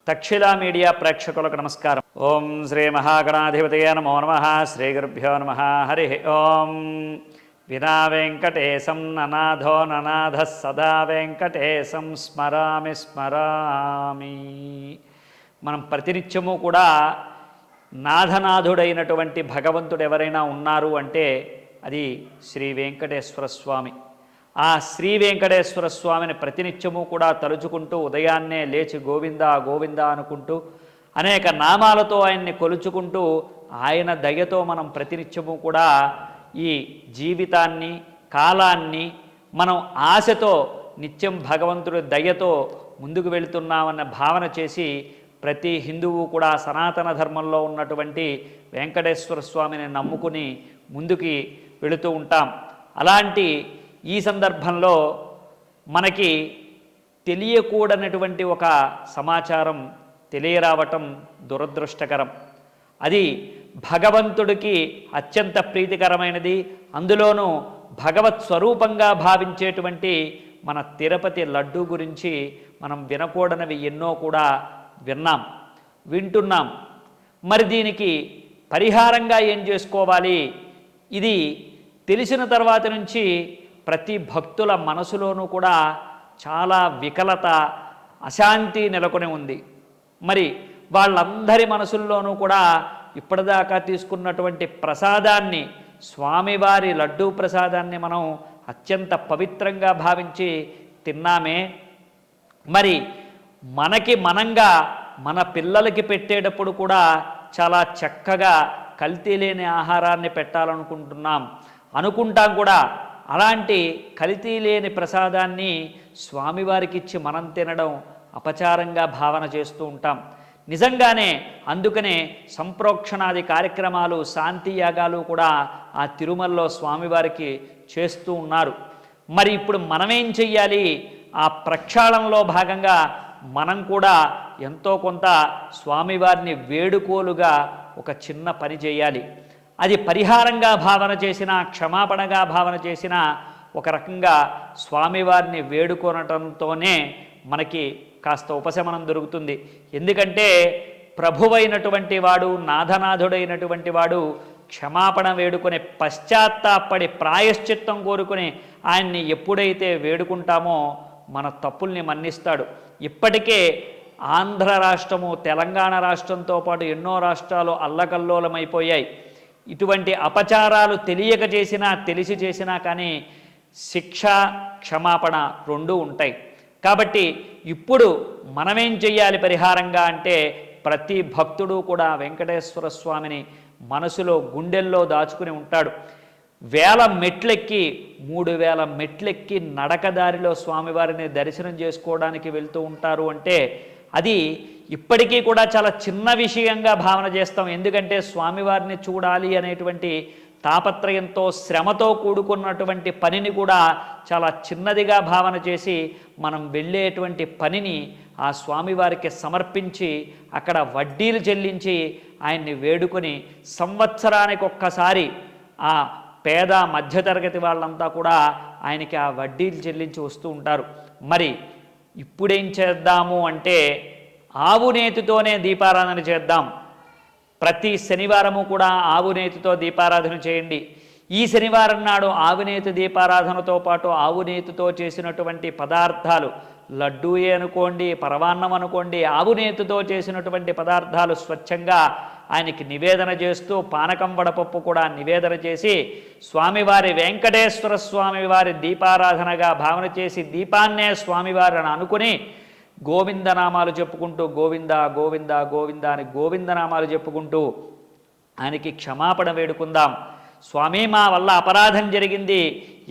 తక్షిలా media ప్రేక్షకులకు నమస్కారం. ఓం శ్రీ మహాగణాధిపతయ నమో నమః. శ్రీ గురుభ్యో నమః. హరి ఓం. వినా వెంకటేశం ననాథో ననాథ సదా వెంకటేశం స్మరామి స్మరామి. మనం ప్రతినిత్యము కూడా నాథనాథుడైనటువంటి భగవంతుడు ఎవరైనా ఉన్నారు అంటే అది శ్రీ వెంకటేశ్వర స్వామి. ఆ శ్రీ వెంకటేశ్వర స్వామిని ప్రతినిత్యము కూడా తలుచుకుంటూ ఉదయాన్నే లేచి గోవింద గోవింద అనుకుంటూ అనేక నామాలతో ఆయన్ని కొలుచుకుంటూ ఆయన దయతో మనం ప్రతినిత్యము కూడా ఈ జీవితాన్ని కాలాన్ని మనం ఆశతో నిత్యం భగవంతుడి దయతో ముందుకు వెళుతున్నామన్న భావన చేసి ప్రతి హిందువు కూడా సనాతన ధర్మంలో ఉన్నటువంటి వెంకటేశ్వర స్వామిని నమ్ముకుని ముందుకి వెళుతూ ఉంటాం. అలాంటి ఈ సందర్భంలో మనకి తెలియకూడనటువంటి ఒక సమాచారం తెలియరావటం దురదృష్టకరం. అది భగవంతుడికి అత్యంత ప్రీతికరమైనది. అందులోనూ భగవత్ స్వరూపంగా భావించేటువంటి మన తిరుపతి లడ్డూ గురించి మనం వినకూడనివి ఎన్నో కూడా వింటున్నాం. మరి దీనికి పరిహారంగా ఏం చేసుకోవాలి? ఇది తెలిసిన తర్వాత నుంచి ప్రతి భక్తుల మనసులోనూ కూడా చాలా వికలత, అశాంతి నెలకొని ఉంది. మరి వాళ్ళందరి మనసుల్లోనూ కూడా ఇప్పటిదాకా తీసుకున్నటువంటి ప్రసాదాన్ని, స్వామివారి లడ్డూ ప్రసాదాన్ని మనం అత్యంత పవిత్రంగా భావించి తిన్నామే. మరి మనకి మనంగా మన పిల్లలకి పెట్టేటప్పుడు కూడా చాలా చక్కగా కల్తీ లేని ఆహారాన్ని అనుకుంటాం కూడా. అలాంటి కల్తీ లేని ప్రసాదాన్ని స్వామివారికి ఇచ్చి మనం తినడం అపచారంగా భావన చేస్తూ ఉంటాం. నిజంగానే అందుకనే సంప్రోక్షణాది కార్యక్రమాలు, శాంతి యాగాలు కూడా ఆ తిరుమలలో స్వామివారికి చేస్తూ ఉన్నారు. మరి ఇప్పుడు మనమేం చెయ్యాలి? ఆ ప్రక్షాళనలో భాగంగా మనం కూడా ఎంతో కొంత స్వామివారిని వేడుకోలుగా ఒక చిన్న పని చేయాలి. అది పరిహారంగా భావన చేసిన, క్షమాపణగా భావన చేసిన, ఒక రకంగా స్వామివారిని వేడుకొనటంతోనే మనకి కాస్త ఉపశమనం దొరుకుతుంది. ఎందుకంటే ప్రభువైనటువంటి వాడు, నాథనాథుడైనటువంటి వాడు క్షమాపణ వేడుకొని పశ్చాత్తాపడి ప్రాయశ్చిత్తం కోరుకుని ఆయన్ని ఎప్పుడైతే వేడుకుంటామో మన తప్పుల్ని మన్నిస్తాడు. ఇప్పటికే ఆంధ్ర రాష్ట్రము, తెలంగాణ రాష్ట్రంతో పాటు ఎన్నో రాష్ట్రాలు అల్లకల్లోలమైపోయాయి. ఇటువంటి అపచారాలు తెలియక చేసినా, తెలిసి చేసినా కానీ శిక్ష, క్షమాపణ రెండూ ఉంటాయి. కాబట్టి ఇప్పుడు మనమేం చెయ్యాలి పరిహారంగా అంటే, ప్రతి భక్తుడు కూడా వెంకటేశ్వర స్వామిని మనసులో, గుండెల్లో దాచుకుని ఉంటాడు. 1000 మెట్లెక్కి, 3000 మెట్లెక్కి నడకదారిలో స్వామివారిని దర్శనం చేసుకోవడానికి వెళ్తూ ఉంటారు అంటే అది ఇప్పటికీ కూడా చాలా చిన్న విషయంగా భావన చేస్తాం. ఎందుకంటే స్వామివారిని చూడాలి అనేటువంటి తాపత్రయంతో, శ్రమతో కూడుకున్నటువంటి పనిని కూడా చాలా చిన్నదిగా భావన చేసి మనం వెళ్ళేటువంటి పనిని ఆ స్వామివారికి సమర్పించి అక్కడ వడ్డీలు చెల్లించి ఆయన్ని వేడుకొని సంవత్సరానికి ఒక్కసారి ఆ పేద మధ్యతరగతి వాళ్ళంతా కూడా ఆయనకి ఆ వడ్డీలు చెల్లించి వస్తూ ఉంటారు. మరి ఇప్పుడేం చేద్దాము అంటే ఆవునేతితోనే దీపారాధన చేద్దాం. ప్రతి శనివారము కూడా ఆవునేతితో దీపారాధన చేయండి. ఈ శనివారం నాడు ఆవునేతి దీపారాధనతో పాటు ఆవునేతితో చేసినటువంటి పదార్థాలు, లడ్డూయే అనుకోండి, పరవాన్నం అనుకోండి, ఆవునేతితో చేసినటువంటి పదార్థాలు స్వచ్ఛంగా ఆయనకి నివేదన చేస్తూ, పానకం వడపప్పు కూడా నివేదన చేసి స్వామివారి, వెంకటేశ్వర స్వామివారి దీపారాధనగా భావన చేసి దీపాన్నే స్వామివారిని అనుకుని గోవిందనామాలు చెప్పుకుంటూ, గోవింద గోవింద గోవింద అని గోవిందనామాలు చెప్పుకుంటూ ఆయనకి క్షమాపణ వేడుకుందాం. స్వామి, మా వల్ల అపరాధం జరిగింది,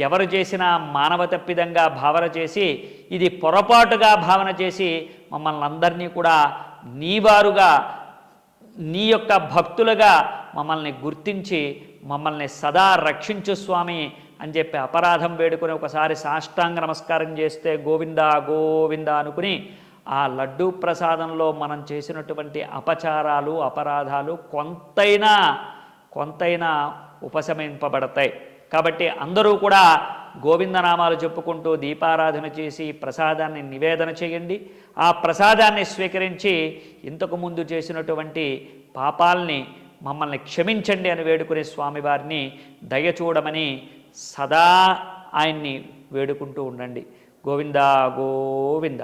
ఎవరు చేసినా మానవ తప్పిదంగా భావన చేసి, ఇది పొరపాటుగా భావన చేసి మమ్మల్ని అందరినీ కూడా నీవారుగా, నీ యొక్క భక్తులుగా మమ్మల్ని గుర్తించి మమ్మల్ని సదా రక్షించు స్వామి అని చెప్పి అపరాధం వేడుకొని ఒకసారి సాష్టాంగ నమస్కారం చేస్తే గోవింద గోవింద అనుకుని ఆ లడ్డూ ప్రసాదంలో మనం చేసినటువంటి అపచారాలు, అపరాధాలు కొంతైనా ఉపశమింపబడతాయి. కాబట్టి అందరూ కూడా గోవిందనామాలు చెప్పుకుంటూ దీపారాధన చేసి ప్రసాదాన్ని నివేదన చేయండి. ఆ ప్రసాదాన్ని స్వీకరించి ఇంతకుముందు చేసినటువంటి పాపాల్ని మమ్మల్ని క్షమించండి అని వేడుకునే స్వామివారిని దయ చూడమని సదా ఆయన్ని వేడుకుంటూ ఉండండి. గోవిందా గోవింద.